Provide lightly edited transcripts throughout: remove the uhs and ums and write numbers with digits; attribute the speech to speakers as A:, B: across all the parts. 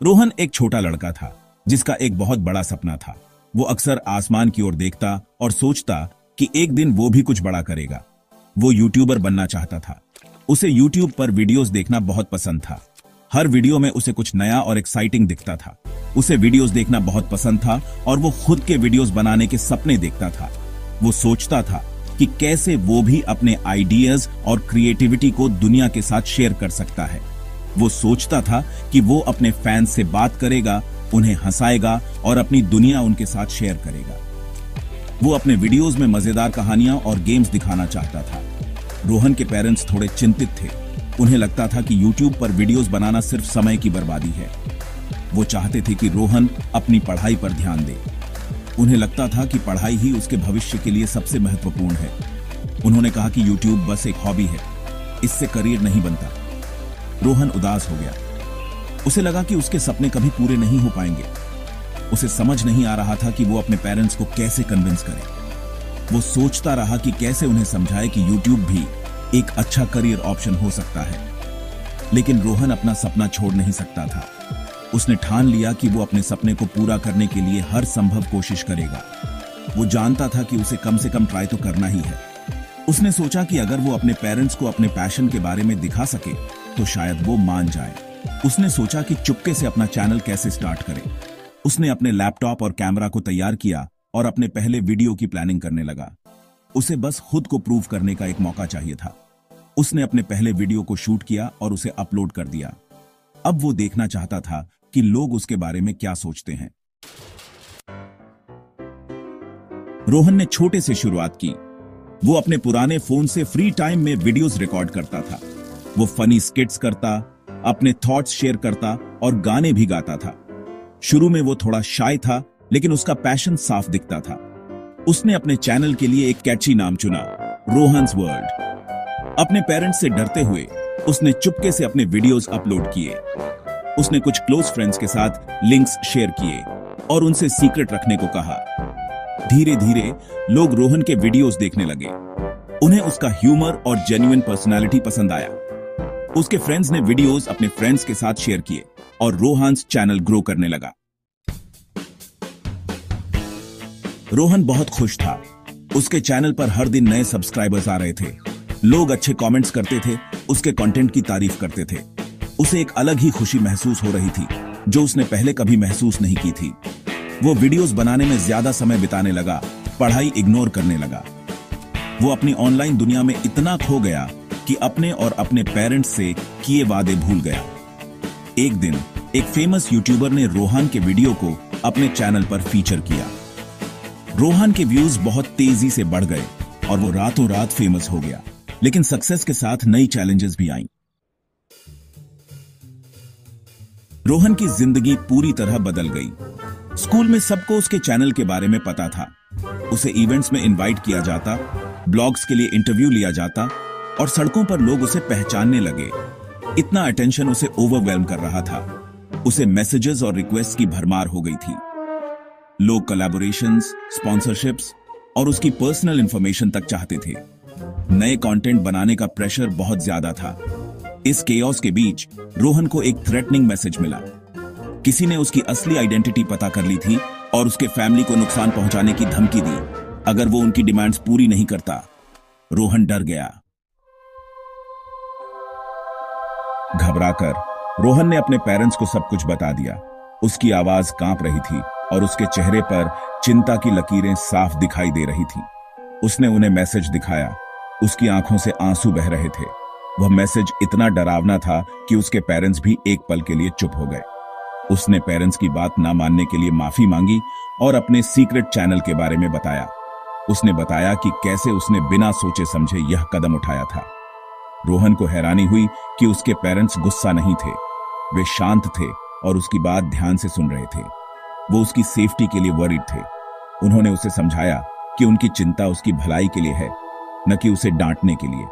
A: रोहन एक छोटा लड़का था जिसका एक बहुत बड़ा सपना था। वो अक्सर आसमान की ओर देखता और सोचता कि एक दिन वो भी कुछ बड़ा करेगा। वो यूट्यूबर बनना चाहता था। उसे यूट्यूब पर वीडियोस देखना बहुत पसंद था। हर वीडियो में उसे कुछ नया और एक्साइटिंग दिखता था। उसे वीडियोस देखना बहुत पसंद था और वो खुद के वीडियोस बनाने के सपने देखता था। वो सोचता था कि कैसे वो भी अपने आइडियाज और क्रिएटिविटी को दुनिया के साथ शेयर कर सकता है। वो सोचता था कि वो अपने फैंस से बात करेगा, उन्हें हंसाएगा और अपनी दुनिया उनके साथ शेयर करेगा। वो अपने वीडियोस में मजेदार कहानियां और गेम्स दिखाना चाहता था। रोहन के पेरेंट्स थोड़े चिंतित थे। उन्हें लगता था कि यूट्यूब पर वीडियोस बनाना सिर्फ समय की बर्बादी है। वो चाहते थे कि रोहन अपनी पढ़ाई पर ध्यान दे। उन्हें लगता था कि पढ़ाई ही उसके भविष्य के लिए सबसे महत्वपूर्ण है। उन्होंने कहा कि यूट्यूब बस एक हॉबी है, इससे करियर नहीं बनता। रोहन उदास हो गया। उसे लगा कि उसके सपने कभी पूरे नहीं हो पाएंगे। उसे समझ नहीं आ रहा था कि वो अपने पेरेंट्स को कैसे कन्विंस करे। वो सोचता रहा कि कैसे उन्हें समझाए कि यूट्यूब भी एक अच्छा करियर ऑप्शन हो सकता है। लेकिन रोहन अपना सपना छोड़ नहीं सकता था। उसने ठान लिया कि वो अपने सपने को पूरा करने के लिए हर संभव कोशिश करेगा। वो जानता था कि उसे कम से कम ट्राई तो करना ही है। उसने सोचा कि अगर वो अपने पेरेंट्स को अपने पैशन के बारे में दिखा सके तो शायद वो मान जाए। उसने सोचा कि चुपके से अपना चैनल कैसे स्टार्ट करे। उसने अपने लैपटॉप और कैमरा को तैयार किया और अपने पहले वीडियो की प्लानिंग करने लगा। उसे बस खुद को प्रूव करने का एक मौका चाहिए था। उसने अपने पहले वीडियो को शूट किया और उसे अपलोड कर दिया। अब वो देखना चाहता था कि लोग उसके बारे में क्या सोचते हैं। रोहन ने छोटे से शुरुआत की। वो अपने पुराने फोन से फ्री टाइम में वीडियोस रिकॉर्ड करता था। वो फनी स्किट्स करता, अपने थॉट्स शेयर करता और गाने भी गाता था। शुरू में वो थोड़ा शाय था, लेकिन उसका पैशन साफ दिखता था। उसने अपने चैनल के लिए एक कैची नाम चुना, रोहन्स वर्ल्ड। अपने पेरेंट्स से डरते हुए उसने चुपके से अपने वीडियोस अपलोड किए। उसने कुछ क्लोज फ्रेंड्स के साथ लिंक्स शेयर किए और उनसे सीक्रेट रखने को कहा। धीरे धीरे लोग रोहन के वीडियोस देखने लगे। उन्हें उसका ह्यूमर और जेन्युइन पर्सनालिटी पसंद आया। उसके फ्रेंड्स ने वीडियोस अपने फ्रेंड्स के साथ शेयर किए और रोहन्स चैनल ग्रो करने लगा। रोहन बहुत खुश था। उसके चैनल पर हर दिन नए सब्सक्राइबर्स आ रहे थे। लोग अच्छे कमेंट्स करते थे, उसके कंटेंट की तारीफ करते थे। उसे एक अलग ही खुशी महसूस हो रही थी जो उसने पहले कभी महसूस नहीं की थी। वो वीडियोस बनाने में ज्यादा समय बिताने लगा, पढ़ाई इग्नोर करने लगा। वो अपनी ऑनलाइन दुनिया में इतना खो गया कि अपने और अपने पेरेंट्स से किए वादे भूल गया। एक दिन एक फेमस यूट्यूबर ने रोहन के वीडियो को अपने चैनल पर फीचर किया। रोहन के व्यूज बहुत तेजी से बढ़ गए और वो रातों रात फेमस हो गया। लेकिन सक्सेस के साथ नई चैलेंजेस भी आईं। रोहन की जिंदगी पूरी तरह बदल गई। स्कूल में सबको उसके चैनल के बारे में पता था। उसे इवेंट्स में इनवाइट किया जाता, ब्लॉग्स के लिए इंटरव्यू लिया जाता और सड़कों पर लोग उसे पहचानने लगे। इतना अटेंशन उसे ओवरवेल्म कर रहा था। उसे मैसेजेस और रिक्वेस्ट की भरमार हो गई थी। लोग कोलैबोरेशंस, स्पॉन्सरशिप्स और उसकी पर्सनल इंफॉर्मेशन तक चाहते थे। नए कंटेंट बनाने का प्रेशर बहुत ज्यादा था। इस केओस के बीच रोहन को एक थ्रेटनिंग मैसेज मिला। किसी ने उसकी असली आइडेंटिटी पता कर ली थी और उसके फैमिली को नुकसान पहुंचाने की धमकी दी अगर वो उनकी डिमांड्स पूरी नहीं करता। रोहन डर गया। घबराकर रोहन ने अपने पेरेंट्स को सब कुछ बता दिया। उसकी आवाज कांप रही थी और उसके चेहरे पर चिंता की लकीरें साफ दिखाई दे रही थी। उसने उन्हें मैसेज दिखाया। उसकी आंखों से आंसू बह रहे थे। वह मैसेज इतना डरावना था कि उसके पेरेंट्स भी एक पल के लिए चुप हो गए। उसने पेरेंट्स की बात ना मानने के लिए माफी मांगी और अपने सीक्रेट चैनल के बारे में बताया। उसने बताया कि कैसे उसने बिना सोचे समझे यह कदम उठाया था। रोहन को हैरानी हुई कि उसके पेरेंट्स गुस्सा नहीं थे। वे शांत थे और उसकी बात ध्यान से सुन रहे थे। वो उसकी सेफ्टी के लिए वरीड थे। उन्होंने उसे समझाया कि उनकी चिंता उसकी भलाई के लिए है, न कि उसे डांटने के लिए।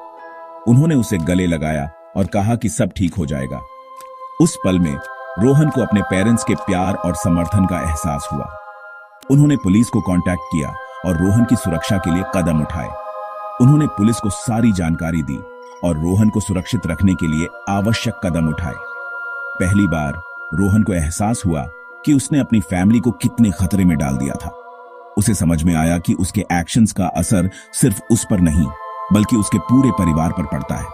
A: उन्होंने उसे गले लगाया और कहा कि सब ठीक हो जाएगा। उस पल में रोहन को अपने पेरेंट्स के प्यार और समर्थन का एहसास हुआ। उन्होंने पुलिस को कांटेक्ट किया और रोहन की सुरक्षा के लिए कदम उठाए। उन्होंने पुलिस को सारी जानकारी दी और रोहन को सुरक्षित रखने के लिए आवश्यक कदम उठाए। पहली बार रोहन को एहसास हुआ कि उसने अपनी फैमिली को कितने खतरे में डाल दिया था। उसे समझ में आया कि उसके एक्शंस का असर सिर्फ उस पर नहीं बल्कि उसके पूरे परिवार पर पड़ता है।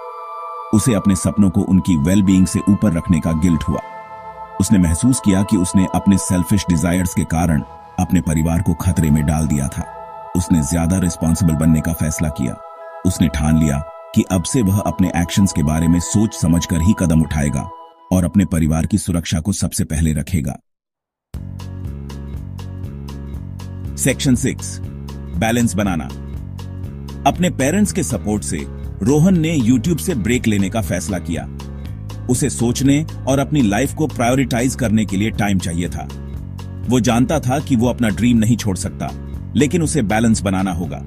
A: उसे अपने सपनों को उनकी वेलबीइंग से ऊपर रखने का गिल्ट हुआ। उसने महसूस किया कि उसने अपने सेल्फिश डिजायर्स के कारण अपने परिवार को खतरे में डाल दिया था। उसने ज्यादा रिस्पॉन्सिबल बनने का फैसला किया। उसने ठान लिया कि अब से वह अपने एक्शंस के बारे में सोच समझकर ही कदम उठाएगा और अपने परिवार की सुरक्षा को सबसे पहले रखेगा। सेक्शन 6, बैलेंस बनाना। अपने पेरेंट्स के सपोर्ट से रोहन ने यूट्यूब से ब्रेक लेने का फैसला किया। उसे सोचने और अपनी लाइफ को प्रायोरिटाइज करने के लिए टाइम चाहिए था। वो जानता था कि वो अपना ड्रीम नहीं छोड़ सकता, लेकिन उसे बैलेंस बनाना होगा।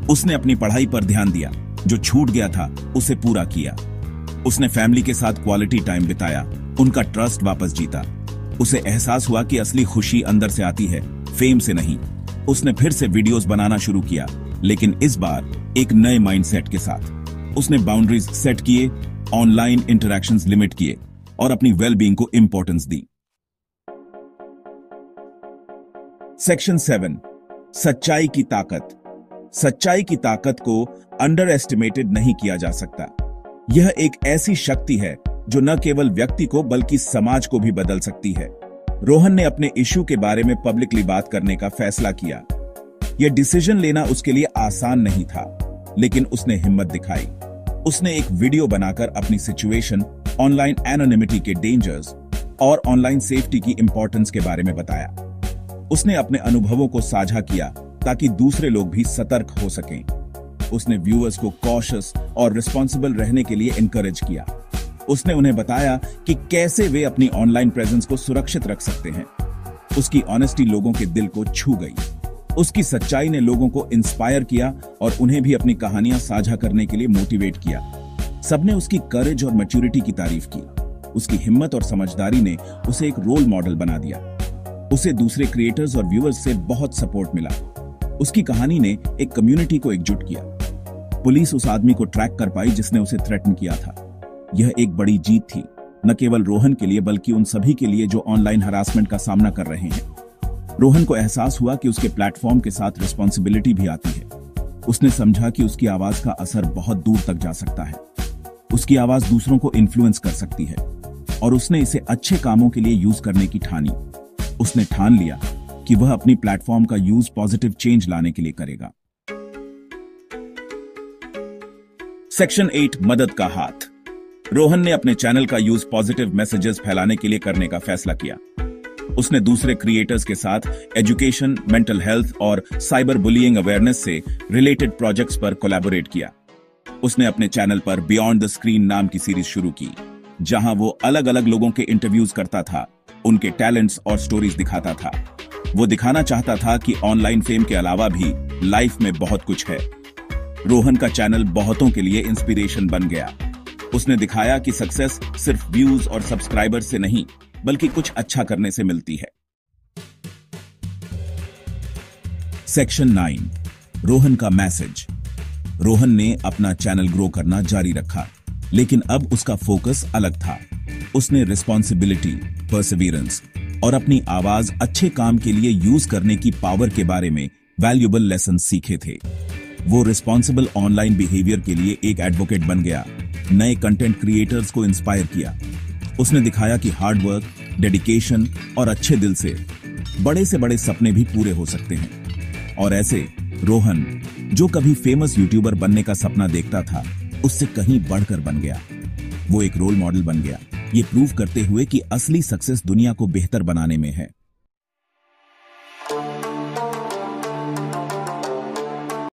A: उसने अपनी पढ़ाई पर ध्यान दिया, जो छूट गया था उसे पूरा किया। उसने फैमिली के साथ क्वालिटी टाइम बिताया, उनका ट्रस्ट वापस जीता। उसे एहसास हुआ कि असली खुशी अंदर से आती है, फेम से नहीं। उसने फिर से वीडियोस बनाना शुरू किया, लेकिन इस बार एक नए माइंडसेट के साथ। उसने बाउंड्रीज सेट किए, ऑनलाइन इंटरैक्शंस लिमिट किए और अपनी वेलबीइंग को इंपॉर्टेंस दी। सेक्शन 7, सच्चाई की ताकत। सच्चाई की ताकत को अंडर एस्टिमेटेड नहीं किया जा सकता। यह एक ऐसी शक्ति है जो न केवल व्यक्ति को बल्कि समाज को भी बदल सकती है। रोहन ने अपने इश्यू के बारे में पब्लिकली बात करने का फैसला किया। यह डिसीजन लेना उसके लिए आसान नहीं था, लेकिन उसने हिम्मत दिखाई। उसने एक वीडियो बनाकर अपनी सिचुएशन, ऑनलाइन एनोनिमिटी के डेंजर्स और ऑनलाइन सेफ्टी की इंपॉर्टेंस के बारे में बताया। उसने अपने अनुभवों को साझा किया ताकि दूसरे लोग भी सतर्क हो सकें। उसने व्यूअर्स को कॉशियस और रिस्पॉन्सिबल रहने के लिए एनकरेज किया। उसने उन्हें बताया कि कैसे वे अपनी ऑनलाइन प्रेजेंस को सुरक्षित रख सकते हैं। उसकी ऑनेस्टी लोगों के दिल को छू गई। उसकी सच्चाई ने लोगों को इंस्पायर किया और उन्हें भी अपनी कहानियां साझा करने के लिए मोटिवेट किया। सबने उसकी करेज और मैच्योरिटी की तारीफ की। उसकी हिम्मत और समझदारी ने उसे एक रोल मॉडल बना दिया। उसे दूसरे क्रिएटर्स और व्यूअर्स से बहुत सपोर्ट मिला। उसकी कहानी ने एक कम्युनिटी को एकजुट किया। पुलिस उस आदमी को ट्रैक कर पाई जिसने उसे थ्रेटन किया था। यह एक बड़ी जीत थी, न केवल रोहन के लिए बल्कि उन सभी के लिए जो ऑनलाइन हरासमेंट का सामना कर रहे हैं। रोहन को एहसास हुआ कि उसके प्लेटफॉर्म के साथ रिस्पॉन्सिबिलिटी भी आती है। उसने समझा कि उसकी आवाज का असर बहुत दूर तक जा सकता है। उसकी आवाज दूसरों को इन्फ्लुएंस कर सकती है और उसने इसे अच्छे कामों के लिए यूज करने की ठानी। उसने ठान लिया कि वह अपनी प्लेटफॉर्म का यूज पॉजिटिव चेंज लाने के लिए करेगा। सेक्शन 8, मदद का हाथ। रोहन ने अपने चैनल का यूज पॉजिटिव मैसेजेस फैलाने के लिए करने का फैसला किया। उसने दूसरे क्रिएटर्स के साथ एजुकेशन, मेंटल हेल्थ और साइबर बुलिंग अवेयरनेस से रिलेटेड प्रोजेक्ट्स पर कोलैबोरेट किया। उसने अपने चैनल पर बियॉन्ड द स्क्रीन नाम की सीरीज शुरू की, जहां वो अलग अलग लोगों के इंटरव्यूज करता था, उनके टैलेंट्स और स्टोरीज दिखाता था। वो दिखाना चाहता था कि ऑनलाइन फेम के अलावा भी लाइफ में बहुत कुछ है। रोहन का चैनल बहुतों के लिए इंस्पिरेशन बन गया। उसने दिखाया कि सक्सेस सिर्फ व्यूज और सब्सक्राइबर से नहीं बल्कि कुछ अच्छा करने से मिलती है। सेक्शन 9, रोहन का मैसेज। रोहन ने अपना चैनल ग्रो करना जारी रखा, लेकिन अब उसका फोकस अलग था। उसने रिस्पॉन्सिबिलिटी, परसिवियरेंस और अपनी आवाज अच्छे काम के लिए यूज करने की पावर के बारे में वैल्यूएबल लेसन सीखे थे। वो रिस्पॉन्सिबल ऑनलाइन बिहेवियर के लिए एक एडवोकेट बन गया, नए कंटेंट क्रिएटर्स को इंस्पायर किया। उसने दिखाया कि हार्ड वर्क, डेडिकेशन और अच्छे दिल से बड़े सपने भी पूरे हो सकते हैं। और ऐसे रोहन, जो कभी फेमस यूट्यूबर बनने का सपना देखता था, उससे कहीं बढ़कर बन गया। वो एक रोल मॉडल बन गया, ये प्रूव करते हुए कि असली सक्सेस दुनिया को बेहतर बनाने में है।